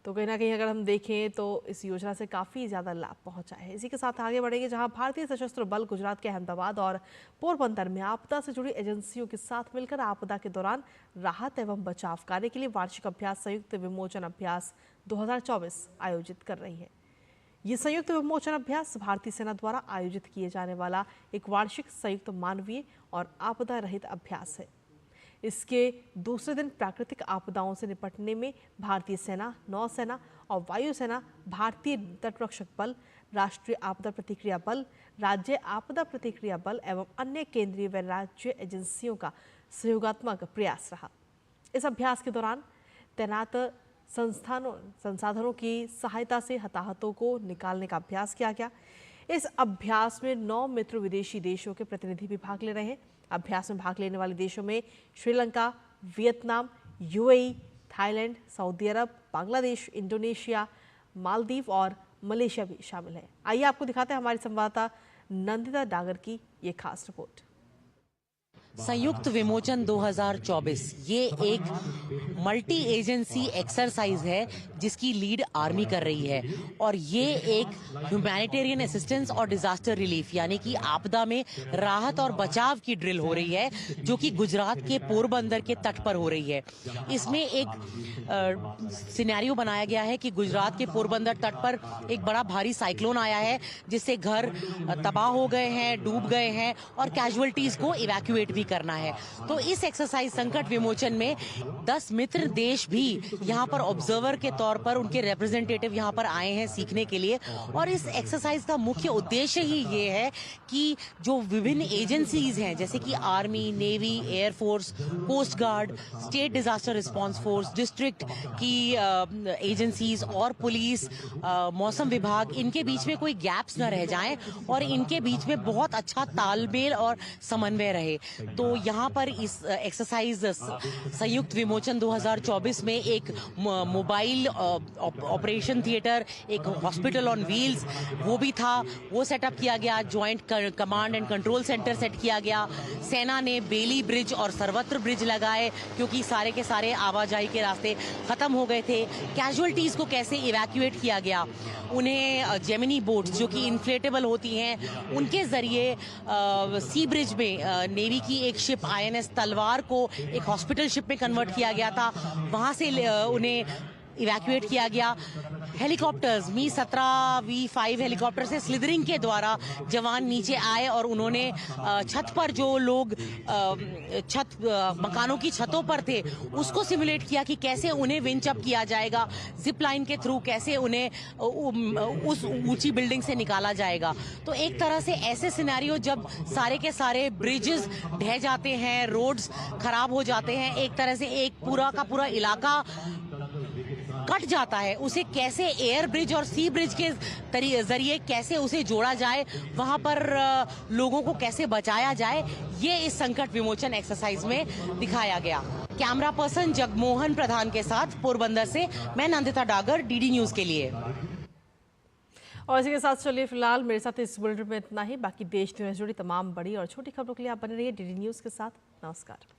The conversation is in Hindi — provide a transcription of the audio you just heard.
तो कहीं ना कहीं अगर हम देखें तो इस योजना से काफ़ी ज़्यादा लाभ पहुंचा है। इसी के साथ आगे बढ़ेंगे, जहां भारतीय सशस्त्र बल गुजरात के अहमदाबाद और पोरबंदर में आपदा से जुड़ी एजेंसियों के साथ मिलकर आपदा के दौरान राहत एवं बचाव कार्य के लिए वार्षिक अभ्यास संयुक्त विमोचन अभ्यास 2024 आयोजित कर रही है। ये संयुक्त विमोचन अभ्यास भारतीय सेना द्वारा आयोजित किए जाने वाला एक वार्षिक संयुक्त मानवीय और आपदा रहित अभ्यास है। इसके दूसरे दिन प्राकृतिक आपदाओं से निपटने में भारतीय सेना, नौसेना और वायुसेना, भारतीय तटरक्षक बल, राष्ट्रीय आपदा प्रतिक्रिया बल, राज्य आपदा प्रतिक्रिया बल एवं अन्य केंद्रीय व राज्य एजेंसियों का सहयोगात्मक प्रयास रहा। इस अभ्यास के दौरान तैनात संसाधनों की सहायता से हताहतों को निकालने का अभ्यास किया गया। इस अभ्यास में 9 मित्र विदेशी देशों के प्रतिनिधि भी भाग ले रहे हैं। अभ्यास में भाग लेने वाले देशों में Sri Lanka, Vietnam, UAE, Thailand, Saudi Arab, Bangladesh, Indonesia, Maldives और मलेशिया भी शामिल है। आइए आपको दिखाते हैं हमारी संवाददाता नंदिता डागर की ये खास रिपोर्ट। संयुक्त विमोचन 2024 ये एक मल्टी एजेंसी एक्सरसाइज है जिसकी लीड आर्मी कर रही है और ये एक ह्यूमैनिटेरियन असिस्टेंस और डिजास्टर रिलीफ यानी कि आपदा में राहत और बचाव की ड्रिल हो रही है जो कि गुजरात के पोरबंदर के तट पर हो रही है। इसमें एक सिनेरियो बनाया गया है कि गुजरात के पोरबंदर तट पर एक बड़ा भारी साइक्लोन आया है जिससे घर तबाह हो गए हैं, डूब गए हैं और कैजुअलिटीज को इवैक्यूएट भी करना है। तो इस एक्सरसाइज संकट विमोचन में 10 मित्र देश भी यहाँ पर ऑब्जर्वर के तौर पर उनके रिप्रेजेंटेटिव यहाँ पर आए हैं सीखने के लिए। और इस एक्सरसाइज का मुख्य उद्देश्य ही ये है कि जो विभिन्न एजेंसीज हैं जैसे कि army, navy, air force, coast guard, state disaster response force, district की एजेंसीज और पुलिस, मौसम विभाग, इनके बीच में कोई गैप्स न रह जाएं और इनके बीच में बहुत अच्छा तालमेल और समन्वय रहे। तो यहाँ पर इस एक्सरसाइज संयुक्त विमोचन 2024 में एक मोबाइल ऑपरेशन थिएटर, एक हॉस्पिटल ऑन व्हील्स वो भी था, वो सेटअप किया गया। Joint command and control centre set किया गया। सेना ने बेली ब्रिज और सर्वत्र ब्रिज लगाए क्योंकि सारे के सारे आवाजाही के रास्ते खत्म हो गए थे। कैजुअलिटीज को कैसे इवैक्यूएट किया गया, उन्हें जेमिनी बोट्स जो कि इन्फ्लेटेबल होती हैं उनके जरिए सी ब्रिज में नेवी की एक शिप INS तलवार को एक हॉस्पिटल शिप में कन्वर्ट किया गया था, वहां से उन्हें इवैक्यूएट किया गया। हेलीकॉप्टर्स Mi-17 V5 हेलीकॉप्टर से स्लिदरिंग के द्वारा जवान नीचे आए और उन्होंने छत पर जो लोग मकानों की छतों पर थे उसको सिमुलेट किया कि कैसे उन्हें विंच अप किया जाएगा, जिप लाइन के थ्रू कैसे उन्हें उस ऊंची बिल्डिंग से निकाला जाएगा। तो एक तरह से ऐसे सिनेरियो जब सारे के सारे ब्रिजेस ढह जाते हैं, रोड्स खराब हो जाते हैं, एक तरह से एक पूरा का पूरा इलाका कट जाता है, उसे कैसे एयर ब्रिज और सी ब्रिज के जरिए कैसे उसे जोड़ा जाए, वहां पर लोगों को कैसे बचाया जाए, ये इस संकट विमोचन एक्सरसाइज में दिखाया गया। कैमरा पर्सन जगमोहन प्रधान के साथ पोरबंदर से मैं नंदिता डागर, DD न्यूज के लिए। और इसी के साथ चलिए फिलहाल मेरे साथ इस बुलेटिन में इतना ही। बाकी देश दुनिया से जुड़ी तमाम बड़ी और छोटी खबरों के लिए आप बने रहिए DD न्यूज के साथ। नमस्कार।